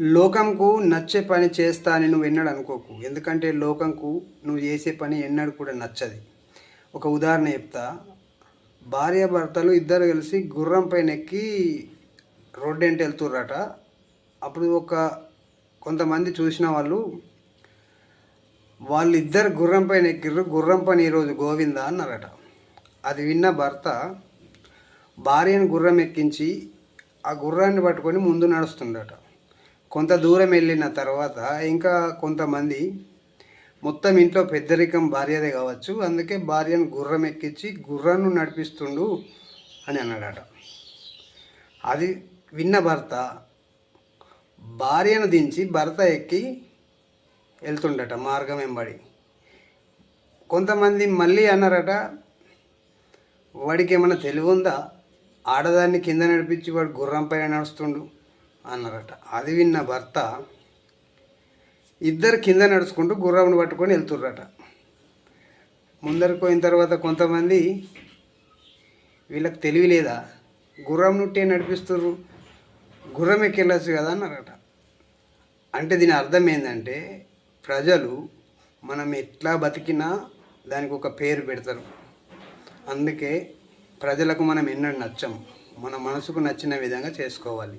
లోకంకు నచ్చే పని చేస్తా అని నువ్వు ఎన్నడూ అనుకోకు. ఎందుకంటే లోకంకు నువ్వు చేసే పని ఎన్నడూ కూడా నచ్చది. ఒక ఉదాహరణ చెప్తా. భార్యాభర్తలు ఇద్దరు కలిసి గుర్రం పైన ఎక్కి రోడ్డెంట వెళ్తుర్రట. అప్పుడు కొంతమంది చూసిన వాళ్ళిద్దరు గుర్రం పైన ఎక్కిర్రు. గుర్రం పని ఈరోజు గోవిందా అన్నారట. అది విన్న భర్త భార్యను గుర్రం ఎక్కించి ఆ గుర్రాన్ని పట్టుకొని ముందు నడుస్తుండట. కొంత దూరం వెళ్ళిన తర్వాత ఇంకా కొంతమంది మొత్తం ఇంట్లో పెద్దరికం భార్యదే కావచ్చు, అందుకే భార్యను గుర్రం ఎక్కించి గుర్రాన్ని నడిపిస్తుండు అని అన్నాడట. అది విన్న భర్త భార్యను దించి భర్త ఎక్కి వెళ్తుండట మార్గం వెంబడి. కొంతమంది మళ్ళీ అన్నారట, వాడికి ఏమైనా తెలివి ఉందా, ఆడదాన్ని కింద నడిపించి వాడు గుర్రం పైన నడుస్తుండు అన్నారట. అది విన్న భర్త ఇద్దరు కింద నడుచుకుంటూ గుర్రంను పట్టుకొని వెళ్తుర్రట. ముందరికి పోయిన తర్వాత కొంతమంది, వీళ్ళకి తెలివి లేదా, గుర్రం నుంటే నడిపిస్తుర్రు, గుర్రం ఎక్కి వెళ్ళచ్చు కదా అన్నారట. అంటే దీని అర్థం ఏంటంటే, ప్రజలు మనం ఎట్లా బతికినా దానికి ఒక పేరు పెడతారు. అందుకే ప్రజలకు మనం ఎన్నడూ నచ్చం. మన మనసుకు నచ్చిన విధంగా చేసుకోవాలి.